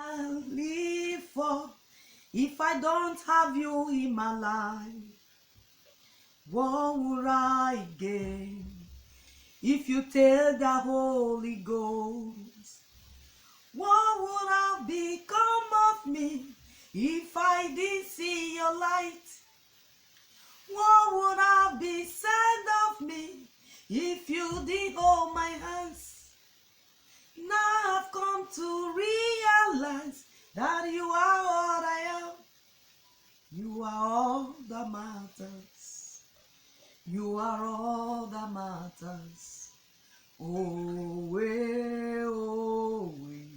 I live for if I don't have you in my life? What would I gain if you take the Holy Ghost? What would have become of me if I didn't see your light? What would have been said of me if you did hold my hands? Now I've come to realize that you are what I am. You are all that matters. You are all that matters. Oh, way, oh, way.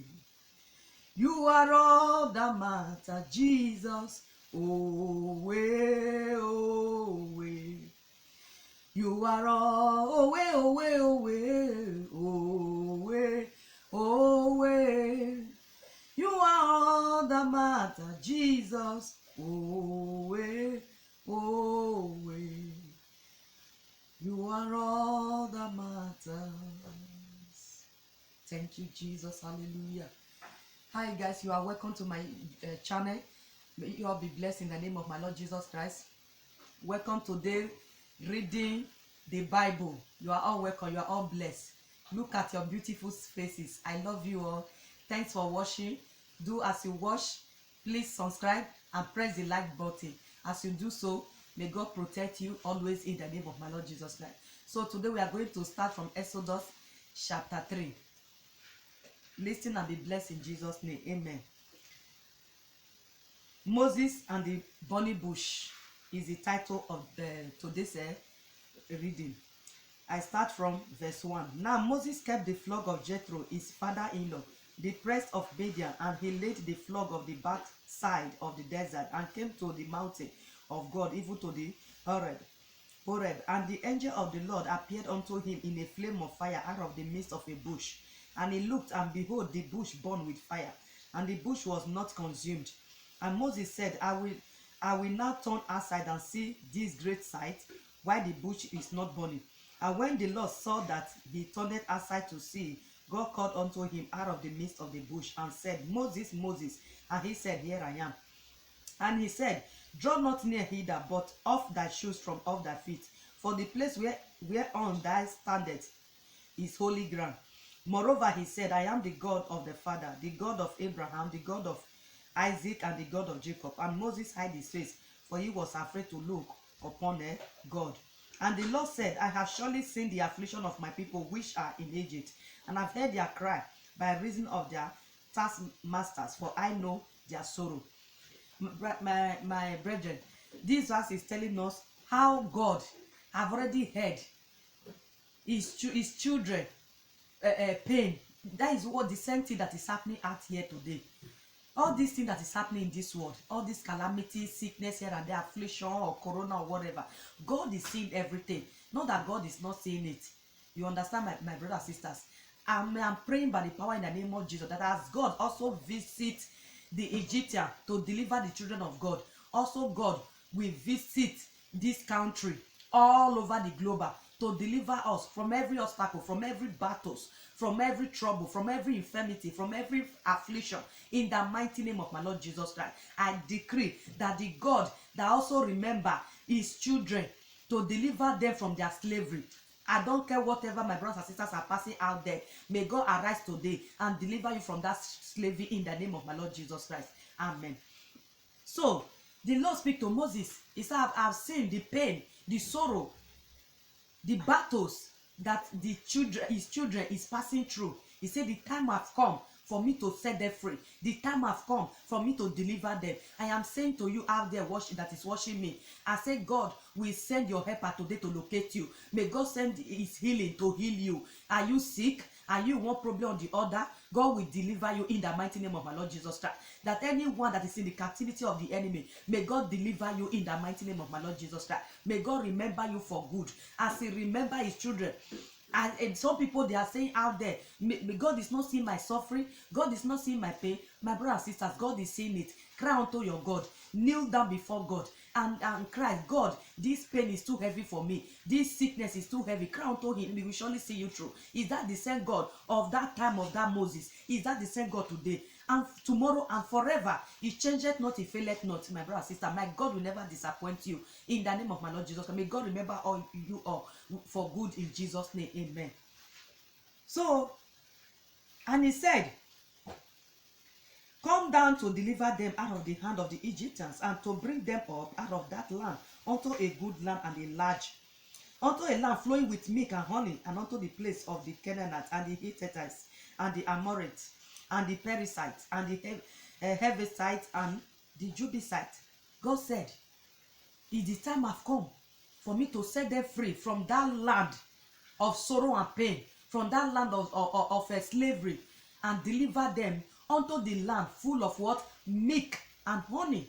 You are all that matters, Jesus. Oh, way, oh, way. You are all, oh, way, oh, way, oh, way. Oh, way, oh, way. You are all that matter, Jesus. Oh, way, oh, way. You are all that matters. Thank you, Jesus. Hallelujah. Hi, guys. You are welcome to my channel. May you all be blessed in the name of my Lord Jesus Christ. Welcome today, reading the Bible. You are all welcome. You are all blessed. Look at your beautiful faces. I love you all. Thanks for watching. Do as you watch, please subscribe and press the like button. As you do so, may God protect you always in the name of my Lord Jesus Christ. So today we are going to start from Exodus chapter 3. Listen and be blessed in Jesus' name. Amen. Moses and the burning bush is the title of today's reading. I start from verse 1. Now Moses kept the flock of Jethro, his father-in-law, the priest of Midian, and he laid the flock of the backside of the desert and came to the mountain of God, even to the Horeb. And the angel of the Lord appeared unto him in a flame of fire out of the midst of a bush. And he looked, and behold, the bush burned with fire, and the bush was not consumed. And Moses said, I will now turn aside and see this great sight, why the bush is not burning. And when the Lord saw that he turned aside to see, God called unto him out of the midst of the bush and said, Moses, Moses. And he said, Here I am. And he said, Draw not near hither, but off thy shoes from off thy feet, for the place whereon thou standest is holy ground. Moreover, he said, I am the God of the Father, the God of Abraham, the God of Isaac, and the God of Jacob. And Moses hid his face, for he was afraid to look upon God. And the Lord said, I have surely seen the affliction of my people which are in Egypt, and have heard their cry by reason of their taskmasters, for I know their sorrow. My brethren, this verse is telling us how God have already heard his children pain. That is what the same thing that is happening out here today. All these things that is happening in this world, all this calamity, sickness here and there, affliction or corona or whatever, God is seeing everything. Not that God is not seeing it. You understand, my brothers and sisters? I'm praying by the power in the name of Jesus that as God also visits the Egyptian to deliver the children of God, also God will visit this country all over the globe to deliver us from every obstacle, from every battles, from every trouble, from every infirmity, from every affliction. In the mighty name of my Lord Jesus Christ, I decree that the God that also remember his children to deliver them from their slavery. I don't care whatever my brothers and sisters are passing out there. May God arise today and deliver you from that slavery in the name of my Lord Jesus Christ. Amen. So, the Lord speak to Moses. He said, I've seen the pain, the sorrow, the battles that his children is passing through. He said, the time has come for me to set them free. The time has come for me to deliver them. I am saying to you out there that is watching me, I say God will send your helper today to locate you. May God send his healing to heal you. Are you sick? Are you one problem or the other? God will deliver you in the mighty name of my Lord Jesus Christ. That anyone that is in the captivity of the enemy, may God deliver you in the mighty name of my Lord Jesus Christ. May God remember you for good as he remember his children. And some people, they are saying out there, God is not seeing my suffering, God is not seeing my pain. My brothers and sisters, God is seeing it. Cry unto your God. Kneel down before God and cry, God, this pain is too heavy for me. This sickness is too heavy. Cry unto him. He will surely see you through. Is that the same God of that time of that Moses? Is that the same God today? and tomorrow and forever. He changeth not, he faileth not. My brother, sister, my God will never disappoint you. In the name of my Lord Jesus, may God remember all you all for good in Jesus' name. Amen. So, and he said, come down to deliver them out of the hand of the Egyptians, and to bring them up out of that land unto a good land and a large, unto a land flowing with milk and honey, and unto the place of the Canaanites and the Hittites and the Amorites and the Perizzites and the Hevites and the Jebusites. God said, "Is the time have come for me to set them free from that land of sorrow and pain, from that land of slavery, and deliver them unto the land full of what? Milk and honey."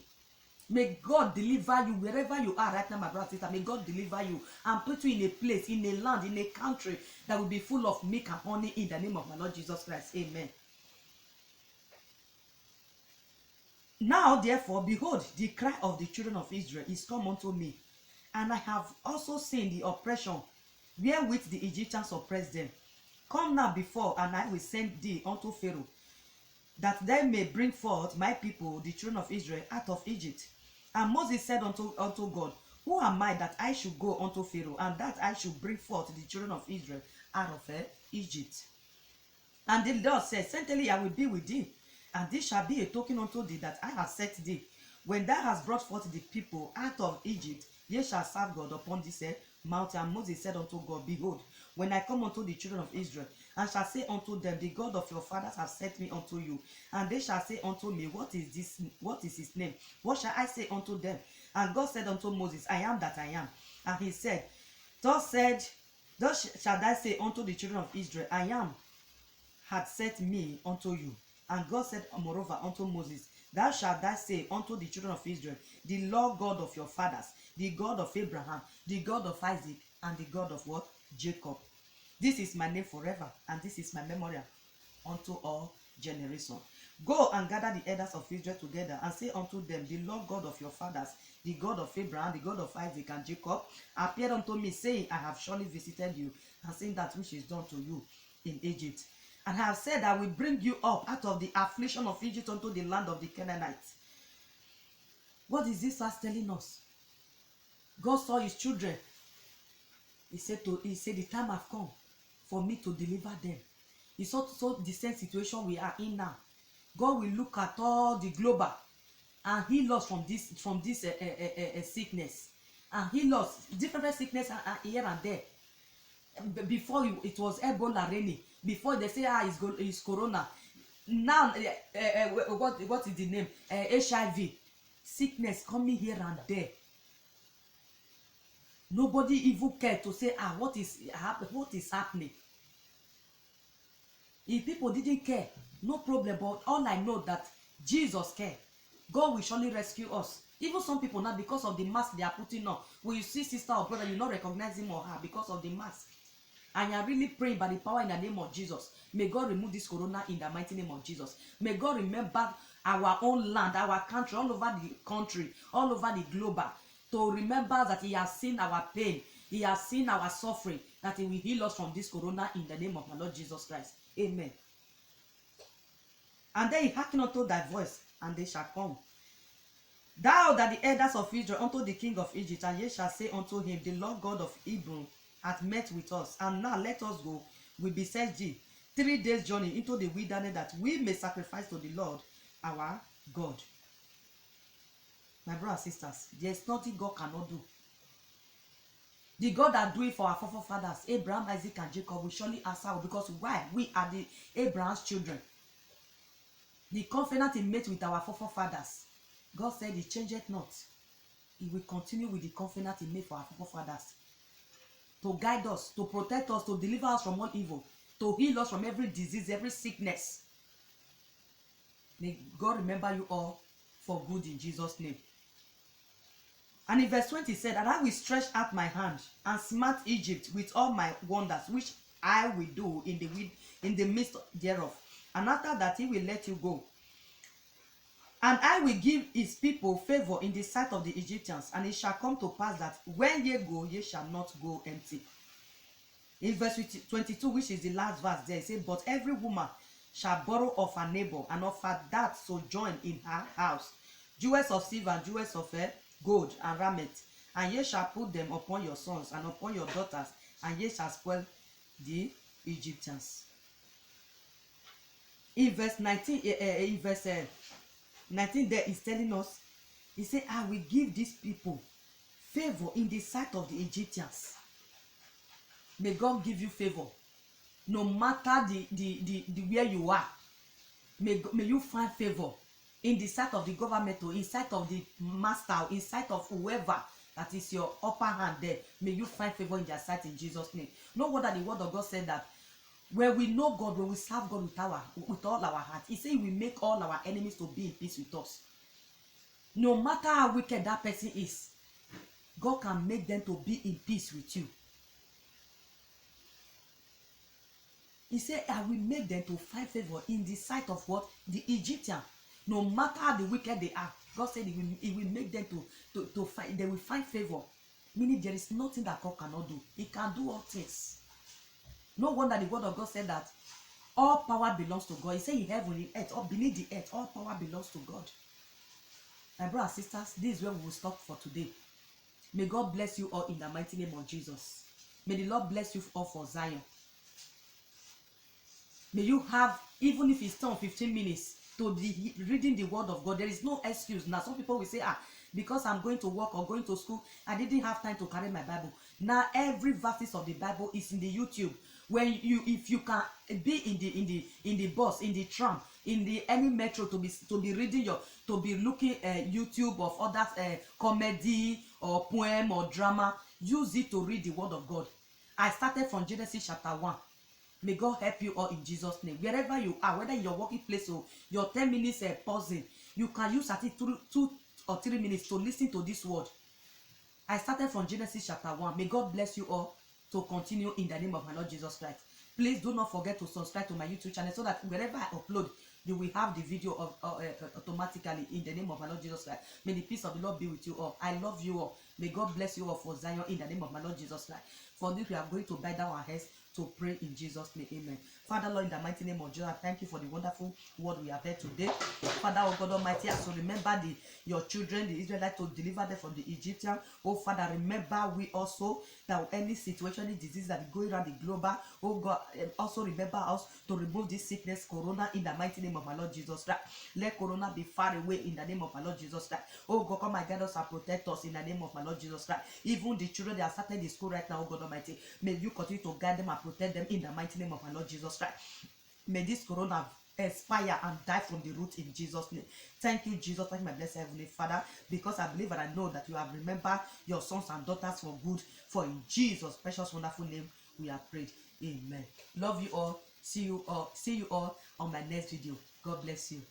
May God deliver you wherever you are right now, my brother, sister. May God deliver you and put you in a place, in a land, in a country that will be full of milk and honey in the name of my Lord Jesus Christ. Amen. Now, therefore, behold, the cry of the children of Israel is come unto me, and I have also seen the oppression wherewith the Egyptians oppressed them. Come now before, and I will send thee unto Pharaoh, that they may bring forth my people, the children of Israel, out of Egypt. And Moses said unto God, who am I that I should go unto Pharaoh, and that I should bring forth the children of Israel out of Egypt? And the Lord said, certainly I will be with thee, and this shall be a token unto thee that I have set thee. When thou hast brought forth the people out of Egypt, ye shall serve God upon this mountain. And Moses said unto God, behold, when I come unto the children of Israel, and shall say unto them, the God of your fathers have sent me unto you. And they shall say unto me, what is this? What is his name? What shall I say unto them? And God said unto Moses, I am that I am. And he said, thus shall thou say unto the children of Israel, I am had sent me unto you. And God said moreover unto Moses, thou shalt thou say unto the children of Israel, the Lord God of your fathers, the God of Abraham, the God of Isaac, and the God of what? Jacob. This is my name forever, and this is my memorial unto all generations. Go and gather the elders of Israel together, and say unto them, the Lord God of your fathers, the God of Abraham, the God of Isaac, and Jacob, appeared unto me, saying, I have surely visited you, and seen that which is done to you in Egypt. And I have said, I will bring you up out of the affliction of Egypt unto the land of the Canaanites. What is this verse telling us? God saw his children. He said, the time have come for me to deliver them. He saw the same situation we are in now. God will look at all the global and heal us from this sickness, and heal us different sickness here and there. Before it was Ebola reigning. Before they say it's corona. Now what is the name? HIV sickness coming here and there. Nobody even care to say what is happening. If people didn't care, no problem. But all I know that Jesus care. God will surely rescue us. Even some people now, because of the mask they are putting on, when you see sister or brother, you not recognize him or her because of the mask. And you are really praying by the power in the name of Jesus. May God remove this corona in the mighty name of Jesus. May God remember our own land, our country, all over the country, all over the global, to remember that he has seen our pain, he has seen our suffering, that he will heal us from this corona in the name of my Lord Jesus Christ. Amen. And then he hearkened unto thy voice, and they shall come. Thou that the elders of Israel unto the king of Egypt, and ye shall say unto him, the Lord God of Hebrew hath met with us, and now let us go, we beseech thee, 3 days journey into the wilderness, that we may sacrifice to the Lord our God. My brothers and sisters, there is nothing God cannot do. The God that do it for our forefathers, Abraham, Isaac, and Jacob, will surely answer, because why? We are the Abraham's children. The covenant he made with our forefathers, God said he changeth not. He will continue with the covenant he made for our forefathers, to guide us, to protect us, to deliver us from all evil, to heal us from every disease, every sickness. May God remember you all for good in Jesus' name. And in verse 20 said, and I will stretch out my hand and smite Egypt with all my wonders, which I will do in the midst thereof. And after that he will let you go. And I will give his people favor in the sight of the Egyptians, and it shall come to pass that when ye go, ye shall not go empty. In verse 22, which is the last verse there, it says, but every woman shall borrow of her neighbor, and of her that sojourn in her house, jewels of silver and jewels of gold and raiment, and ye shall put them upon your sons and upon your daughters, and ye shall spoil the Egyptians. In verse 19, 19 there is telling us, he said, I will give these people favor in the sight of the Egyptians. May God give you favor. No matter the where you are, may you find favor in the sight of the government, or in sight of the master, or in sight of whoever that is your upper hand there. May you find favor in their sight in Jesus' name. No wonder the word of God said that when we know God, when we serve God with all our heart, he said we make all our enemies to be in peace with us. No matter how wicked that person is, God can make them to be in peace with you. He said, I will make them to find favor in the sight of what? The Egyptian. No matter how the wicked they are, God said he will make them to find, they will find favor. Meaning there is nothing that God cannot do. He can do all things. No wonder the word of God said that all power belongs to God. He said in heaven, in earth, or beneath the earth, all power belongs to God. My brothers and sisters, this is where we will stop for today. May God bless you all in the mighty name of Jesus. May the Lord bless you all for Zion. May you have, even if it's 10 or 15 minutes, to be reading the word of God. There is no excuse. Now, some people will say, because I'm going to work or going to school, I didn't have time to carry my Bible. Now, every verses of the Bible is in the YouTube. When if you can be in the bus, in the tram, in the any metro to be reading to be looking at YouTube of other comedy or poem or drama, use it to read the word of God. I started from Genesis chapter 1. May God help you all in Jesus' name. Wherever you are, whether in your working place or your 10 minutes pausing, you can use at least 2 or 3 minutes to listen to this word. I started from Genesis chapter 1. May God bless you all to continue in the name of my Lord Jesus Christ. Please do not forget to subscribe to my YouTube channel so that wherever I upload, you will have the video automatically in the name of my Lord Jesus Christ. May the peace of the Lord be with you all. I love you all. May God bless you all for Zion in the name of my Lord Jesus Christ. For this, we are going to bow down our heads to pray in Jesus' name. Amen. Father, Lord, in the mighty name of Jesus, thank you for the wonderful word we have heard today. Father, oh God Almighty, as you remember your children, the Israelites, to deliver them from the Egyptian. Oh Father, remember we also that any situation, any disease that is going around the global, oh God, also remember us to remove this sickness, corona, in the mighty name of my Lord Jesus Christ. Let corona be far away in the name of my Lord Jesus Christ. Oh God, come and guide us and protect us in the name of my Lord Jesus Christ. Even the children that are started in school right now, oh God Almighty, may you continue to guide them and protect them in the mighty name of my Lord Jesus Christ. May this corona expire and die from the root in Jesus' name. Thank you, Jesus. Thank you, my blessed Heavenly Father, because I believe and I know that you have remembered your sons and daughters for good. For in Jesus' precious, wonderful name, we have prayed. Amen. Love you all. See you all on my next video. God bless you.